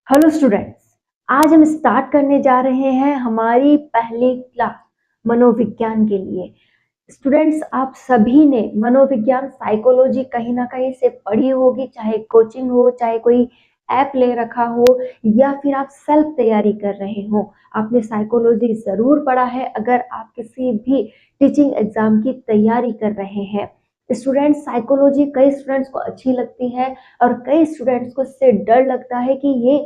Hello students, आज हम start करने जा रहे हैं हमारी पहली क्लास मनोविज्ञान के लिए। स्टूडेंट्स, आप सभी ने मनोविज्ञान साइकोलॉजी कहीं ना कहीं से पढ़ी होगी, चाहे कोचिंग हो, चाहे कोई ऐप ले रखा हो या फिर आप सेल्फ तैयारी कर रहे हो। आपने साइकोलॉजी जरूर पढ़ा है अगर आप किसी भी टीचिंग एग्जाम की तैयारी कर रहे हैं। स्टूडेंट्स, साइकोलॉजी कई स्टूडेंट्स को अच्छी लगती है और कई स्टूडेंट्स को इससे डर लगता है कि ये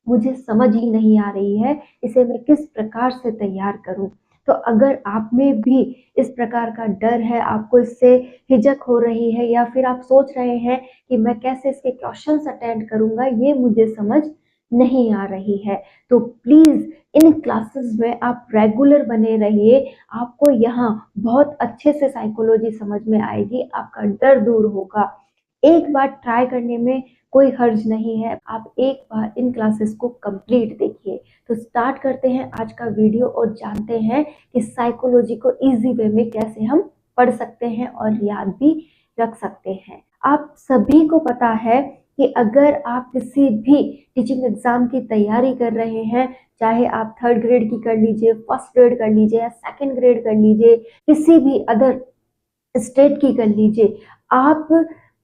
मुझे समझ ही नहीं आ रही है, इसे मैं किस प्रकार से तैयार करूं। तो अगर आप में भी इस प्रकार का डर है, आपको इससे हिचक हो रही है या फिर आप सोच रहे हैं कि मैं कैसे इसके क्वेश्चंस अटेंड करूंगा, ये मुझे समझ नहीं आ रही है, तो प्लीज इन क्लासेस में आप रेगुलर बने रहिए। आपको यहाँ बहुत अच्छे से साइकोलॉजी समझ में आएगी, आपका डर दूर होगा। एक बार ट्राई करने में कोई हर्ज नहीं है, आप एक बार इन क्लासेस को कंप्लीट देखिए। तो स्टार्ट करते हैं आज का वीडियो और जानते हैं कि साइकोलॉजी को इजी वे में कैसे हम पढ़ सकते हैं और याद भी रख सकते हैं। आप सभी को पता है कि अगर आप किसी भी टीचिंग एग्जाम की तैयारी कर रहे हैं, चाहे आप थर्ड ग्रेड की कर लीजिए, फर्स्ट ग्रेड कर लीजिए या सेकंड ग्रेड कर लीजिए, किसी भी अदर स्टेट की कर लीजिए, आप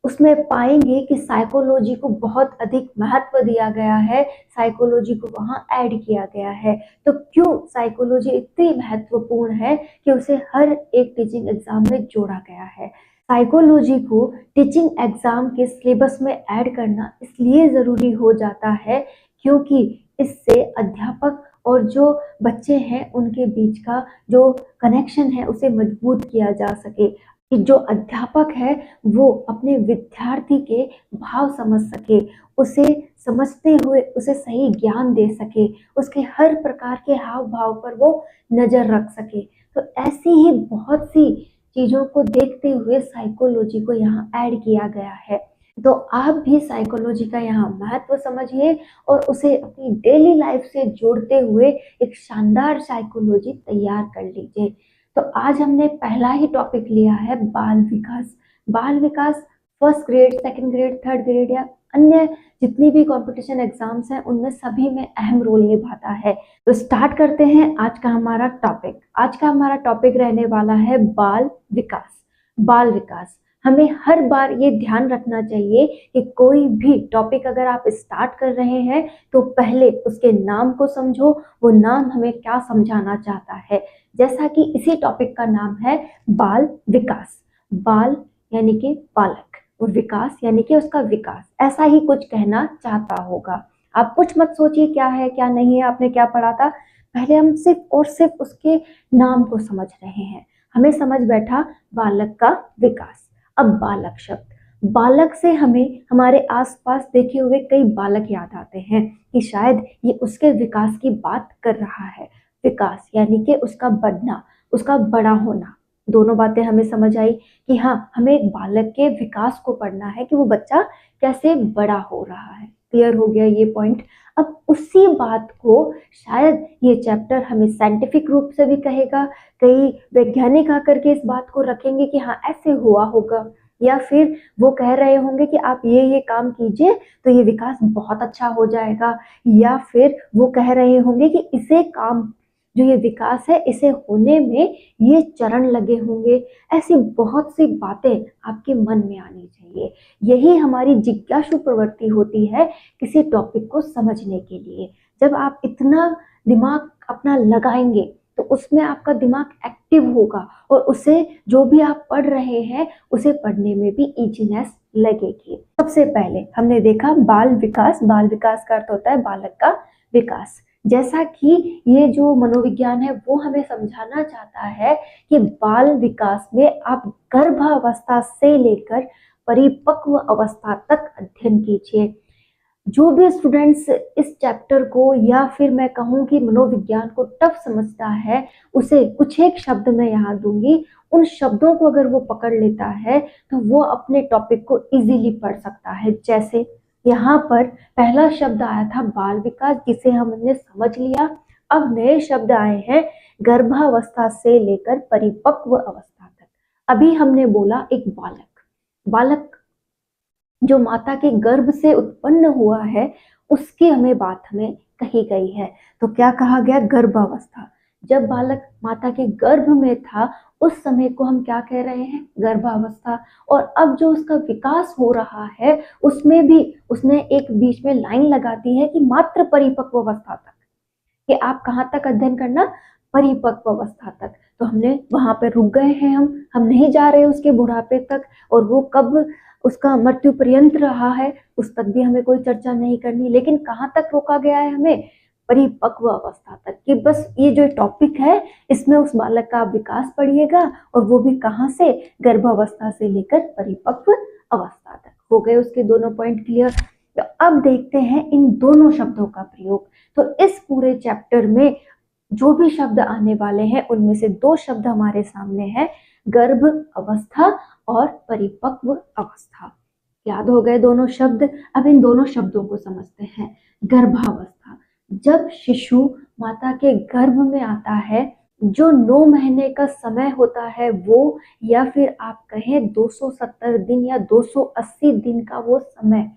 उसमें पाएंगे कि साइकोलॉजी को बहुत अधिक महत्व दिया गया है, साइकोलॉजी को वहां ऐड किया गया है। तो क्यों साइकोलॉजी इतनी महत्वपूर्ण है कि उसे हर एक टीचिंग एग्जाम में जोड़ा गया है। साइकोलॉजी को टीचिंग एग्जाम के सिलेबस में ऐड करना इसलिए जरूरी हो जाता है क्योंकि इससे अध्यापक और जो बच्चे हैं उनके बीच का जो कनेक्शन है उसे मजबूत किया जा सके, कि जो अध्यापक है वो अपने विद्यार्थी के भाव समझ सके, उसे समझते हुए उसे सही ज्ञान दे सके, उसके हर प्रकार के हाव भाव पर वो नजर रख सके। तो ऐसी ही बहुत सी चीजों को देखते हुए साइकोलॉजी को यहाँ ऐड किया गया है। तो आप भी साइकोलॉजी का यहाँ महत्व समझिए और उसे अपनी डेली लाइफ से जोड़ते हुए एक शानदार साइकोलॉजी तैयार कर लीजिए। तो आज हमने पहला ही टॉपिक लिया है बाल विकास। बाल विकास first grade, second grade, third grade या अन्य जितनी भी कंपटीशन एग्जाम्स हैं उनमें सभी में अहम रोल निभाता है। तो स्टार्ट करते हैं आज का हमारा टॉपिक। आज का हमारा टॉपिक रहने वाला है बाल विकास। बाल विकास, हमें हर बार ये ध्यान रखना चाहिए कि कोई भी टॉपिक अगर आप स्टार्ट कर रहे हैं तो पहले उसके नाम को समझो, वो नाम हमें क्या समझाना चाहता है। जैसा कि इसी टॉपिक का नाम है बाल विकास। बाल यानी कि बालक और विकास यानी कि उसका विकास, ऐसा ही कुछ कहना चाहता होगा। आप कुछ मत सोचिए क्या है क्या नहीं है, आपने क्या पढ़ा था, पहले हम सिर्फ और सिर्फ उसके नाम को समझ रहे हैं। हमें समझ बैठा बालक का विकास। अब बालक शब्द, बालक से हमें हमारे आसपास देखे हुए कई बालक याद आते हैं कि शायद ये उसके विकास की बात कर रहा है। विकास यानी कि उसका बढ़ना, उसका बड़ा होना, दोनों बातें हमें समझ आई कि हाँ, हमें एक बालक के विकास को पढ़ना है कि वो बच्चा कैसे बड़ा हो रहा है। क्लियर हो गया ये पॉइंट। अब उसी बात को शायद ये चैप्टर हमें साइंटिफिक रूप से भी कहेगा, कई वैज्ञानिक आकर के इस बात को रखेंगे कि हाँ ऐसे हुआ होगा, या फिर वो कह रहे होंगे कि आप ये काम कीजिए तो ये विकास बहुत अच्छा हो जाएगा, या फिर वो कह रहे होंगे कि इसे काम, जो ये विकास है इसे होने में ये चरण लगे होंगे। ऐसी बहुत सी बातें आपके मन में आनी चाहिए। यही हमारी जिज्ञासु प्रवृत्ति होती है किसी टॉपिक को समझने के लिए। जब आप इतना दिमाग अपना लगाएंगे तो उसमें आपका दिमाग एक्टिव होगा और उसे जो भी आप पढ़ रहे हैं उसे पढ़ने में भी इजीनेस लगेगी। सबसे पहले हमने देखा बाल विकास। बाल विकास का अर्थ होता है बालक का विकास। जैसा कि ये जो मनोविज्ञान है वो हमें समझाना चाहता है कि बाल विकास में आप गर्भावस्था से लेकर परिपक्व अवस्था तक अध्ययन कीजिए। जो भी स्टूडेंट्स इस चैप्टर को या फिर मैं कहूँ कि मनोविज्ञान को टफ समझता है, उसे कुछ एक शब्द मैं यहाँ दूंगी, उन शब्दों को अगर वो पकड़ लेता है तो वो अपने टॉपिक को इजीली पढ़ सकता है। जैसे यहाँ पर पहला शब्द आया था बाल विकास, जिसे हमने समझ लिया। अब नए शब्द आए हैं गर्भावस्था से लेकर परिपक्व अवस्था तक। अभी हमने बोला एक बालक, बालक जो माता के गर्भ से उत्पन्न हुआ है उसकी हमें बात हमें कही गई है। तो क्या कहा गया? गर्भावस्था। जब बालक माता के गर्भ में था उस समय को हम क्या कह रहे हैं? गर्भावस्था। और अब जो उसका विकास हो रहा है उसमें भी उसने एक बीच में लाइन लगा दी है कि मात्र परिपक्व अवस्था तक, कि आप कहाँ तक अध्ययन करना? परिपक्व अवस्था तक। तो हमने वहां पर रुक गए हैं, हम नहीं जा रहे उसके बुढ़ापे तक, और वो कब उसका मृत्यु पर्यंत रहा है उस तक भी हमें कोई चर्चा नहीं करनी। लेकिन कहाँ तक रोका गया है हमें? परिपक्व अवस्था तक, कि बस ये जो टॉपिक है इसमें उस बालक का विकास पढ़िएगा, और वो भी कहाँ से? गर्भावस्था से लेकर परिपक्व अवस्था तक। हो गए उसके दोनों पॉइंट क्लियर। तो अब देखते हैं इन दोनों शब्दों का प्रयोग। तो इस पूरे चैप्टर में जो भी शब्द आने वाले हैं उनमें से दो शब्द हमारे सामने हैं, गर्भ अवस्था और परिपक्व अवस्था। याद हो गए दोनों शब्द? अब इन दोनों शब्दों को समझते हैं। गर्भावस्था, जब शिशु माता के गर्भ में आता है, जो 9 महीने का समय होता है वो, या फिर आप कहें 270 दिन या 280 दिन का वो समय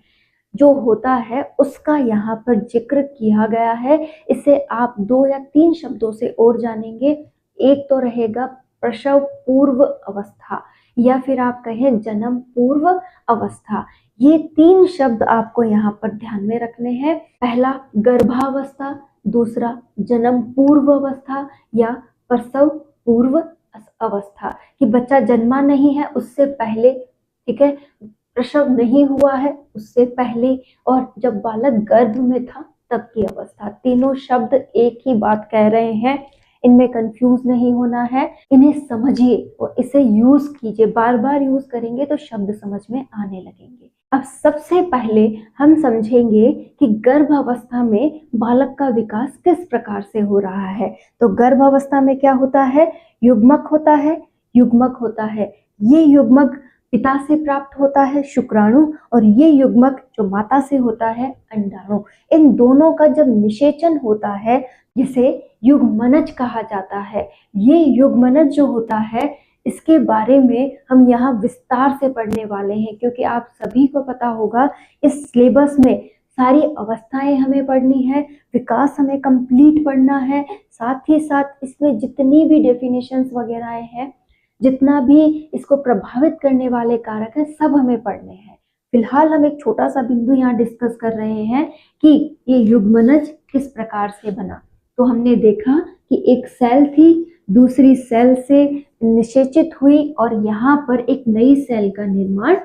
जो होता है उसका यहाँ पर जिक्र किया गया है। इसे आप 2 या 3 शब्दों से और जानेंगे। एक तो रहेगा प्रसव पूर्व अवस्था, या फिर आप कहें जन्म पूर्व अवस्था। ये 3 शब्द आपको यहाँ पर ध्यान में रखने हैं। पहला गर्भावस्था, दूसरा जन्म पूर्व अवस्था या प्रसव पूर्व अवस्था, कि बच्चा जन्मा नहीं है उससे पहले, ठीक है, प्रसव नहीं हुआ है उससे पहले, और जब बालक गर्भ में था तब की अवस्था। तीनों शब्द एक ही बात कह रहे हैं, इनमें कंफ्यूज नहीं होना है। इन्हें समझिए और इसे यूज कीजिए, बार बार यूज करेंगे तो शब्द समझ में आने लगेंगे। अब सबसे पहले हम समझेंगे कि गर्भावस्था में बालक का विकास किस प्रकार से हो रहा है। तो गर्भावस्था में क्या होता है? युग्मक होता है, युग्मक होता है। ये युग्मक पिता से प्राप्त होता है शुक्राणु, और ये युग्मक जो माता से होता है अंडाणु। इन दोनों का जब निषेचन होता है जिसे युग्मनज कहा जाता है, ये युग्मनज जो होता है इसके बारे में हम यहाँ विस्तार से पढ़ने वाले हैं, क्योंकि आप सभी को पता होगा इस सिलेबस में सारी अवस्थाएं हमें पढ़नी है, विकास हमें कंप्लीट पढ़ना है, साथ ही साथ इसमें जितनी भी डेफिनेशंस वगैरह हैं, जितना भी इसको प्रभावित करने वाले कारक हैं, सब हमें पढ़ने हैं। फिलहाल हम एक छोटा सा बिंदु यहाँ डिस्कस कर रहे हैं कि ये युग्मनज किस प्रकार से बना। तो हमने देखा कि एक सेल थी, दूसरी सेल से निषेचित हुई, और यहाँ पर एक नई सेल का निर्माण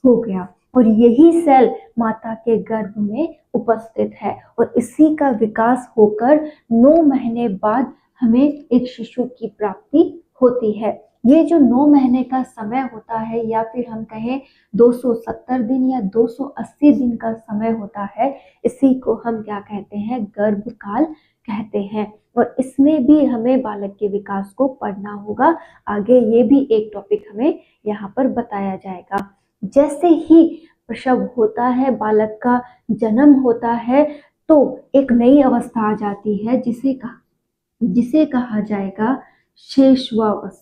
हो गया, और यही सेल माता के गर्भ में उपस्थित है, और इसी का विकास होकर 9 महीने बाद हमें एक शिशु की प्राप्ति होती है। ये जो 9 महीने का समय होता है, या फिर हम कहें 270 दिन या 280 दिन का समय होता है, इसी को हम क्या कहते हैं? गर्भकाल कहते हैं। और इसमें भी हमें बालक के विकास को पढ़ना होगा। आगे ये भी एक टॉपिक हमें यहाँ पर बताया जाएगा। जैसे ही प्रसव होता है, बालक का जन्म होता है, तो एक नई अवस्था आ जाती है जिसे कहा जाएगा शेषवावस्था।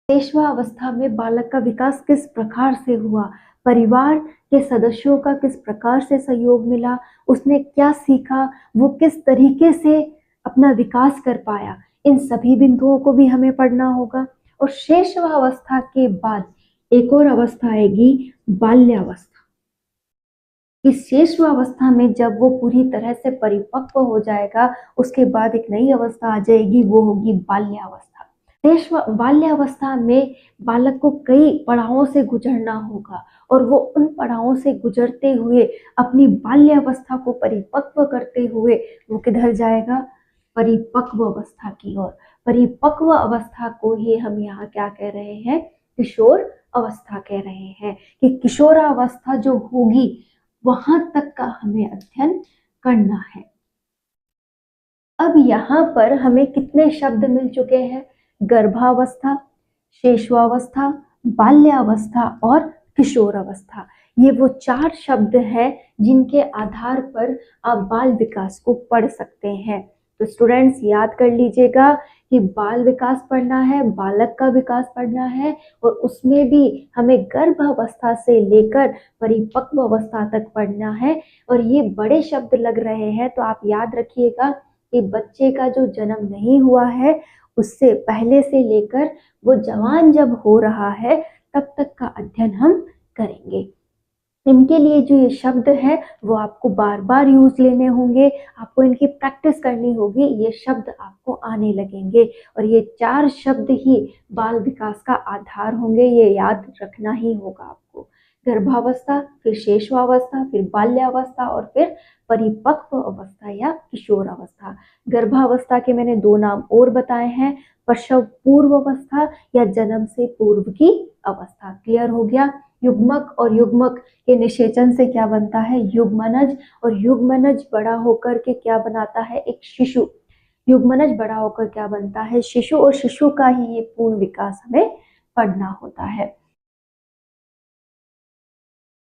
शेषवावस्था में बालक का विकास किस प्रकार से हुआ, परिवार के सदस्यों का किस प्रकार से सहयोग मिला, उसने क्या सीखा, वो किस तरीके से अपना विकास कर पाया, इन सभी बिंदुओं को भी हमें पढ़ना होगा। और शेषवावस्था के बाद एक और अवस्था आएगी, बाल्यावस्था। इस शेषवावस्था में जब वो पूरी तरह से परिपक्व हो जाएगा, उसके बाद एक नई अवस्था आ जाएगी, वो होगी बाल्यावस्था। बाल्यावस्था में बालक को कई पड़ावों से गुजरना होगा, और वो उन पड़ावों से गुजरते हुए अपनी बाल्यावस्था को परिपक्व करते हुए वो किधर जाएगा? परिपक्व अवस्था की ओर। परिपक्व अवस्था को ही हम यहाँ क्या कह रहे हैं? किशोर अवस्था कह रहे हैं, कि किशोरावस्था जो होगी वहां तक का हमें अध्ययन करना है। अब यहाँ पर हमें कितने शब्द मिल चुके हैं? गर्भावस्था, शेषवावस्था, बाल्यावस्था और किशोरावस्था। ये वो 4 शब्द हैं जिनके आधार पर आप बाल विकास को पढ़ सकते हैं। तो स्टूडेंट्स याद कर लीजिएगा कि बाल विकास पढ़ना है, बालक का विकास पढ़ना है, और उसमें भी हमें गर्भावस्था से लेकर परिपक्व अवस्था तक पढ़ना है। और ये बड़े शब्द लग रहे हैं, तो आप याद रखिएगा कि बच्चे का जो जन्म नहीं हुआ है उससे पहले से लेकर वो जवान जब हो रहा है तब तक का अध्ययन हम करेंगे। इनके लिए जो ये शब्द है वो आपको बार बार यूज लेने होंगे, आपको इनकी प्रैक्टिस करनी होगी, ये शब्द आपको आने लगेंगे। और ये 4 शब्द ही बाल विकास का आधार होंगे, ये याद रखना ही होगा आपको। गर्भावस्था, फिर शेषवावस्था, फिर बाल्यावस्था, और फिर परिपक्व अवस्था या किशोर अवस्था। गर्भावस्था के मैंने 2 नाम और बताए हैं, प्रसव पूर्व अवस्था या जन्म से पूर्व की अवस्था। क्लियर हो गया? युग्मक और युग्मक के निषेचन से क्या बनता है? युग्मनज। और युग्मनज बड़ा होकर के क्या बनाता है? एक शिशु। युग्मनज बड़ा होकर क्या बनता है? शिशु। और शिशु का ही ये पूर्ण विकास हमें पढ़ना होता है।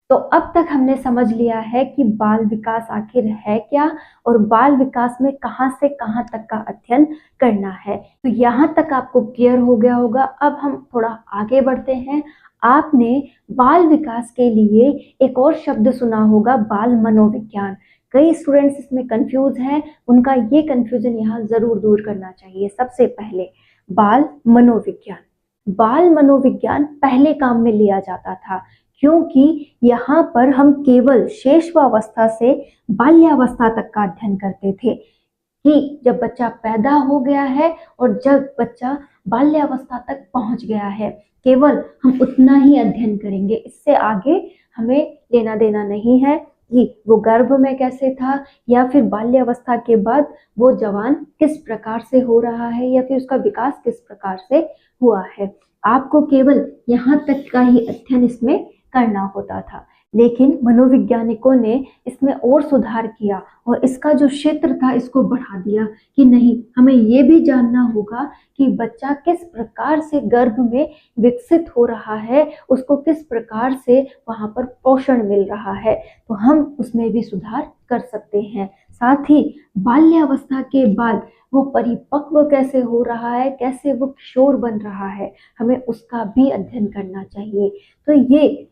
तो अब तक हमने समझ लिया है कि बाल विकास आखिर है क्या, और बाल विकास में कहां से कहां तक का अध्ययन करना है। तो यहाँ तक आपको क्लियर हो गया होगा। अब हम थोड़ा आगे बढ़ते हैं। आपने बाल विकास के लिए एक और शब्द सुना होगा, बाल मनोविज्ञान। कई स्टूडेंट्स इसमें कंफ्यूज हैं, उनका ये कंफ्यूजन यहाँ जरूर दूर करना चाहिए। सबसे पहले बाल मनोविज्ञान, बाल मनोविज्ञान पहले काम में लिया जाता था, क्योंकि यहाँ पर हम केवल शेषवावस्था से बाल्यावस्था तक का अध्ययन करते थे, कि जब बच्चा पैदा हो गया है और जब बच्चा बाल्यावस्था तक पहुंच गया है, केवल हम उतना ही अध्ययन करेंगे। इससे आगे हमें लेना देना नहीं है कि वो गर्भ में कैसे था, या फिर बाल्यावस्था के बाद वो जवान किस प्रकार से हो रहा है, या फिर उसका विकास किस प्रकार से हुआ है। आपको केवल यहाँ तक का ही अध्ययन इसमें करना होता था। लेकिन मनोवैज्ञानिकों ने इसमें और सुधार किया और इसका जो क्षेत्र था इसको बढ़ा दिया, कि नहीं, हमें ये भी जानना होगा कि बच्चा किस प्रकार से गर्भ में विकसित हो रहा है, उसको किस प्रकार से वहां पर पोषण मिल रहा है, तो हम उसमें भी सुधार कर सकते हैं। साथ ही बाल्यावस्था के बाद वो परिपक्व कैसे हो रहा है, कैसे वो किशोर बन रहा है, हमें उसका भी अध्ययन करना चाहिए। तो ये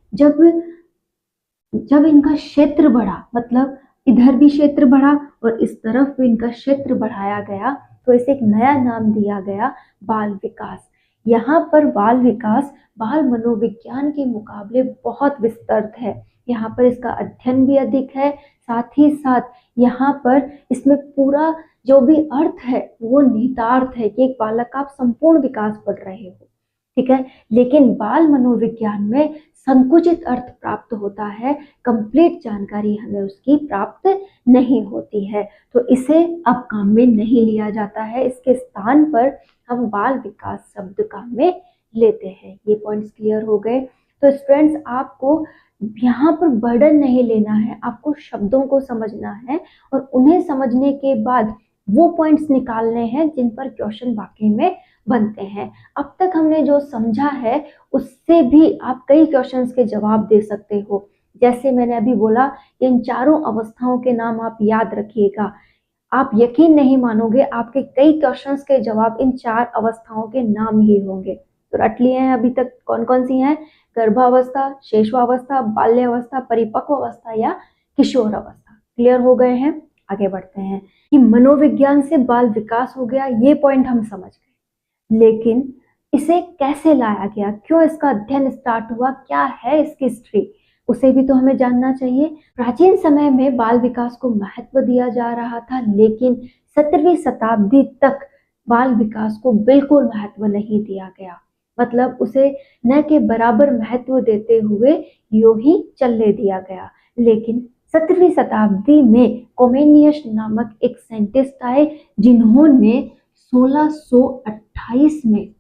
जब इनका क्षेत्र बढ़ा, मतलब इधर भी क्षेत्र बढ़ा और इस तरफ भी इनका क्षेत्र बढ़ाया गया, तो इसे एक नया नाम दिया गया, बाल विकास। यहाँ पर बाल विकास बाल मनोविज्ञान के मुकाबले बहुत विस्तृत है। यहाँ पर इसका अध्ययन भी अधिक है, साथ ही साथ यहाँ पर इसमें पूरा जो भी अर्थ है वो निहितार्थ है, कि एक बालक का आप संपूर्ण विकास पढ़ रहे हो, ठीक है। लेकिन बाल मनोविज्ञान में संकुचित अर्थ प्राप्त होता है, कंप्लीट जानकारी हमें उसकी प्राप्त नहीं होती है, तो इसे अब काम में नहीं लिया जाता है। इसके स्थान पर हम बाल विकास शब्द काम में लेते हैं। ये पॉइंट्स क्लियर हो गए। तो स्टूडेंट्स, आपको यहाँ पर बर्डन नहीं लेना है, आपको शब्दों को समझना है और उन्हें समझने के बाद वो पॉइंट्स निकालने हैं जिन पर क्वेश्चन वाकई में बनते हैं। अब तक हमने जो समझा है उससे भी आप कई क्वेश्चंस के जवाब दे सकते हो। जैसे मैंने अभी बोला, इन चारों अवस्थाओं के नाम आप याद रखिएगा। आप यकीन नहीं मानोगे, आपके कई क्वेश्चंस के जवाब इन 4 अवस्थाओं के नाम ही होंगे। तो रट लिए हैं अभी तक कौन कौन सी हैं? गर्भावस्था, शेषवावस्था, बाल्यावस्था, परिपक्व अवस्था या किशोर अवस्था। क्लियर हो गए हैं? आगे बढ़ते हैं कि मनोविज्ञान से बाल विकास हो गया, ये पॉइंट हम समझ गए, लेकिन इसे कैसे लाया गया, क्यों इसका अध्ययन स्टार्ट हुआ, क्या है इसकी हिस्ट्री, उसे भी तो हमें जानना चाहिए। प्राचीन समय में बाल विकास को महत्व दिया जा रहा था, लेकिन 17वीं शताब्दी तक बाल विकास को बिल्कुल महत्व नहीं दिया गया, मतलब उसे न के बराबर महत्व देते हुए यूं ही चलने दिया गया। लेकिन 17वीं शताब्दी में कोमेनियस नामक एक साइंटिस्ट आए, जिन्होंने 1628 में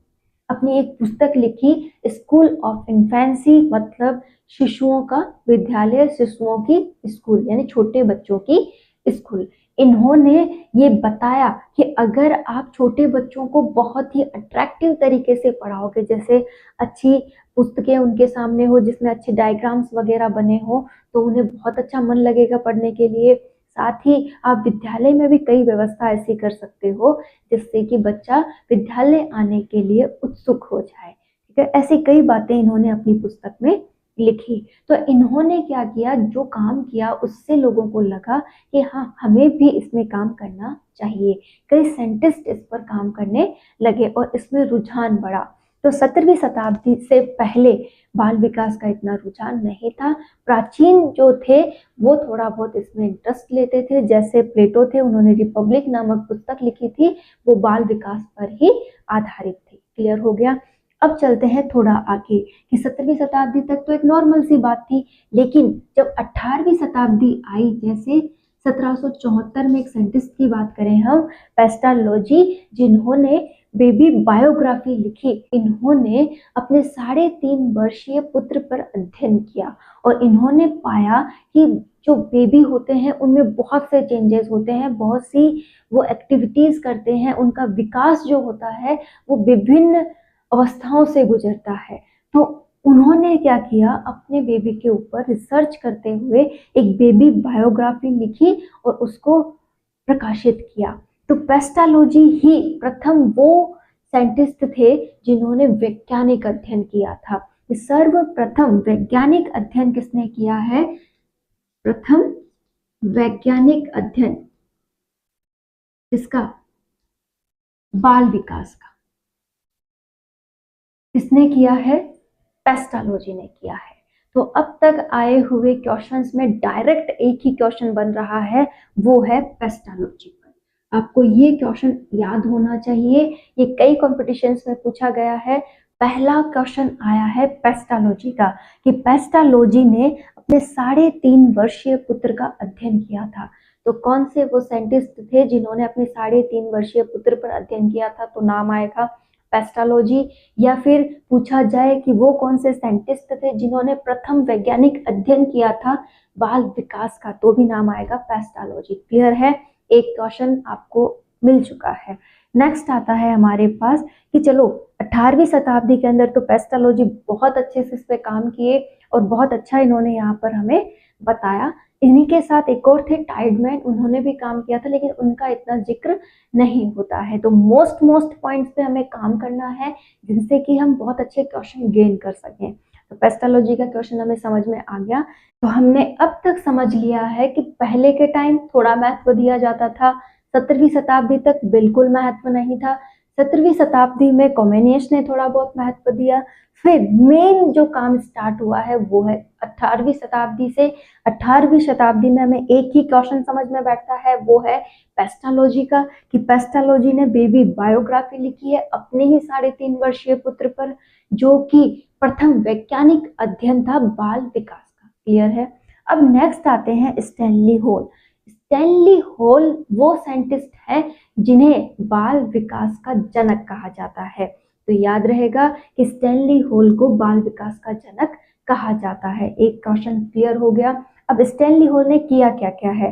अपनी एक पुस्तक लिखी, स्कूल ऑफ इन्फेंसी, मतलब शिशुओं का विद्यालय, शिशुओं की स्कूल, यानी छोटे बच्चों की स्कूल। इन्होंने ये बताया कि अगर आप छोटे बच्चों को बहुत ही अट्रैक्टिव तरीके से पढ़ाओगे, जैसे अच्छी पुस्तकें उनके सामने हो जिसमें अच्छे डायग्राम्स वगैरह बने हो, तो उन्हें बहुत अच्छा मन लगेगा पढ़ने के लिए। साथ ही आप विद्यालय में भी कई व्यवस्था ऐसी कर सकते हो जिससे कि बच्चा विद्यालय आने के लिए उत्सुक हो जाए। ठीक है, ऐसी कई बातें इन्होंने अपनी पुस्तक में लिखी। तो इन्होंने क्या किया, जो काम किया उससे लोगों को लगा कि हाँ, हमें भी इसमें काम करना चाहिए। कई साइंटिस्ट इस पर काम करने लगे और इसमें रुझान बढ़ा। तो 17वीं शताब्दी से पहले बाल विकास का इतना रुझान नहीं था। प्राचीन जो थे वो थोड़ा बहुत इसमें इंटरेस्ट लेते थे, जैसे प्लेटो थे, उन्होंने रिपब्लिक नामक पुस्तक लिखी थी, वो बाल विकास पर ही आधारित थी। क्लियर हो गया। अब चलते हैं थोड़ा आगे कि 17वीं शताब्दी तक तो एक नॉर्मल सी बात थी, लेकिन जब 18वीं शताब्दी आई, जैसे 1774 में एक साइंटिस्ट की बात करें हम, पेस्टालोजी, जिन्होंने बेबी बायोग्राफी लिखी, इन्होंने अपने 3.5 वर्षीय पुत्र पर अध्ययन किया और इन्होंने पाया कि जो बेबी होते हैं उनमें बहुत से चेंजेस होते हैं, बहुत सी वो एक्टिविटीज करते हैं, उनका विकास जो होता है वो विभिन्न अवस्थाओं से गुजरता है। तो उन्होंने क्या किया, अपने बेबी के ऊपर रिसर्च करते हुए एक बेबी बायोग्राफी लिखी और उसको प्रकाशित किया। तो पेस्टालोजी ही प्रथम वो साइंटिस्ट थे जिन्होंने वैज्ञानिक अध्ययन किया था। सर्वप्रथम वैज्ञानिक अध्ययन किसने किया है? प्रथम वैज्ञानिक अध्ययन किसका? बाल विकास का। किसने किया है? पेस्टालोजी ने किया है। तो अब तक आए हुए क्वेश्चंस में डायरेक्ट एक ही क्वेश्चन बन रहा है, वो है पेस्टालोजी पर। आपको ये क्वेश्चन याद होना चाहिए, ये कई कॉम्पिटिशन्स में पूछा गया है। पहला क्वेश्चन आया है पेस्टालोजी का कि पेस्टालोजी ने अपने 3.5 वर्षीय पुत्र का अध्ययन किया था। तो कौन से वो साइंटिस्ट थे जिन्होंने अपने 3.5 वर्षीय पुत्र पर अध्ययन किया था? तो नाम आएगा पेस्टालोजी। या फिर पूछा जाए कि वो कौन से साइंटिस्ट थे जिन्होंने प्रथम वैज्ञानिक अध्ययन किया था बाल विकास का, तो भी नाम आएगा पेस्टालोजी। क्लियर है? एक क्वेश्चन आपको मिल चुका है। नेक्स्ट आता है हमारे पास कि चलो 18वीं शताब्दी के अंदर तो पेस्टालोजी बहुत अच्छे से इस पे काम किए और बहुत अच्छा इन्होंने यहाँ पर हमें बताया। इन्हीं के साथ एक और थे टाइडमैन, उन्होंने भी काम किया था, लेकिन उनका इतना जिक्र नहीं होता है। तो मोस्ट पॉइंट्स पे हमें काम करना है जिनसे कि हम बहुत अच्छे क्वेश्चन गेन कर सकें। तो पेस्टालोजी का क्वेश्चन हमें समझ में आ गया। तो हमने अब तक समझ लिया है कि पहले के टाइम थोड़ा महत्व दिया जाता था, 17वीं शताब्दी तक बिल्कुल महत्व नहीं था, 17वीं शताब्दी में कॉमेनियस ने थोड़ा बहुत महत्व दिया, फिर मेन जो काम स्टार्ट हुआ है वो है 18वीं शताब्दी से। 18वीं शताब्दी में हमें एक ही क्वेश्चन समझ में बैठता है, वो है पेस्टालोजी का, कि पेस्टालोजी ने बेबी बायोग्राफी लिखी है अपने ही 3.5 वर्षीय पुत्र पर, जो कि प्रथम वैज्ञानिक अध्ययन था बाल विकास का। क्लियर है? अब नेक्स्ट आते हैं स्टैनली होल। स्टैनली होल वो साइंटिस्ट है जिन्हें बाल विकास का जनक कहा जाता है। तो याद रहेगा कि स्टैनली होल को बाल विकास का जनक कहा जाता है। एक क्वेश्चन क्लियर हो गया। अब स्टैनली होल ने किया क्या क्या है?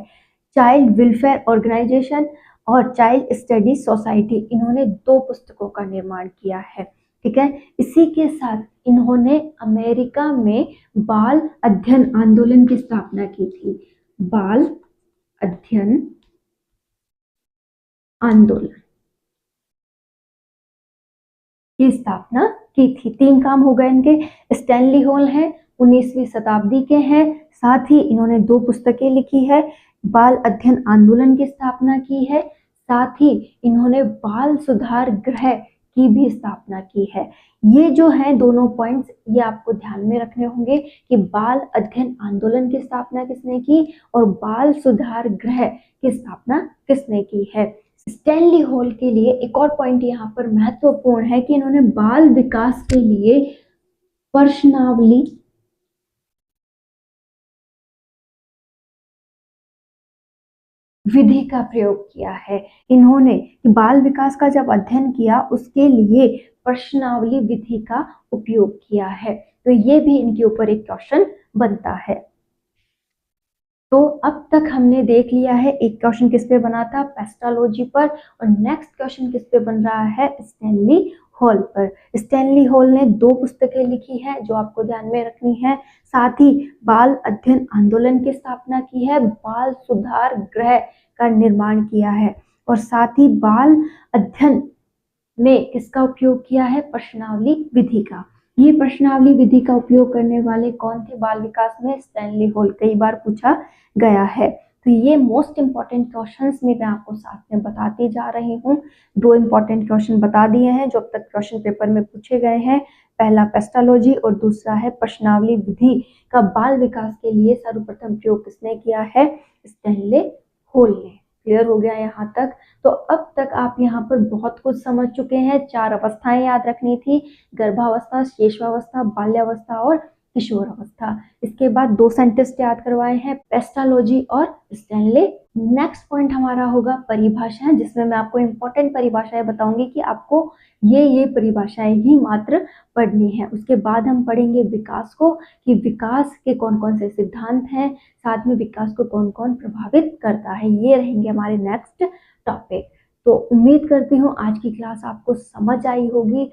चाइल्ड वेलफेयर ऑर्गेनाइजेशन और चाइल्ड स्टडी सोसाइटी, इन्होंने 2 पुस्तकों का निर्माण किया है। ठीक है, इसी के साथ इन्होंने अमेरिका में बाल अध्ययन आंदोलन की स्थापना की थी। बाल अध्ययन आंदोलन की स्थापना की थी। 3 काम हो गए इनके। स्टैनली होल है, 19वीं शताब्दी के हैं, साथ ही इन्होंने 2 पुस्तकें लिखी है, बाल अध्ययन आंदोलन की स्थापना की है, साथ ही इन्होंने बाल सुधार गृह की भी स्थापना की है। ये जो है दोनों पॉइंट्स, ये आपको ध्यान में रखने होंगे कि बाल अध्ययन आंदोलन की स्थापना किसने की और बाल सुधार गृह की स्थापना किसने की है। स्टैनली हॉल के लिए एक और पॉइंट यहाँ पर महत्वपूर्ण है कि इन्होंने बाल विकास के लिए प्रश्नावली विधि का प्रयोग किया है। इन्होंने बाल विकास का जब अध्ययन किया उसके लिए प्रश्नावली विधि का उपयोग किया है। तो ये भी इनके ऊपर एक क्वेश्चन बनता है। तो अब तक हमने देख लिया है, एक क्वेश्चन किस पे बना था, पेस्टालॉजी पर, और नेक्स्ट क्वेश्चन किस पे बन रहा है, स्टैनली हॉल पर। स्टैनली हॉल ने 2 पुस्तकें लिखी है जो आपको ध्यान में रखनी है, साथ ही बाल अध्ययन आंदोलन की स्थापना की है, बाल सुधार गृह का निर्माण किया है, और साथ ही बाल अध्ययन में किसका उपयोग किया है, प्रश्नावली विधि का। ये प्रश्नावली विधि का उपयोग करने वाले कौन थे बाल विकास में, स्टैनली हॉल, कई बार पूछा गया है। तो ये मोस्ट इंपॉर्टेंट क्वेश्चंस में मैं आपको साथ में बताती जा रही हूँ। 2 इंपॉर्टेंट क्वेश्चन बता दिए हैं जो अब तक क्वेश्चन पेपर में पूछे गए हैं। पहला पेस्टालॉजी और दूसरा है प्रश्नावली विधि का बाल विकास के लिए सर्वप्रथम प्रयोग किसने किया है, स्टैनली हॉल ने। क्लियर हो गया यहाँ तक। तो अब तक आप यहाँ पर बहुत कुछ समझ चुके हैं। 4 अवस्थाएं याद रखनी थी, गर्भावस्था, शेषावस्था, बाल्यावस्था और किशोर अवस्था। इसके बाद 2 साइंटिस्ट याद करवाए हैं, पेस्टालॉजी और स्टैनली। नेक्स्ट पॉइंट हमारा होगा परिभाषाएं, जिसमें मैं आपको इंपॉर्टेंट परिभाषाएं बताऊंगी कि आपको ये परिभाषाएं ही मात्र पढ़नी है। उसके बाद हम पढ़ेंगे विकास को, कि विकास के कौन कौन से सिद्धांत हैं, साथ में विकास को कौन कौन प्रभावित करता है। ये रहेंगे हमारे नेक्स्ट टॉपिक। तो उम्मीद करती हूँ आज की क्लास आपको समझ आई होगी।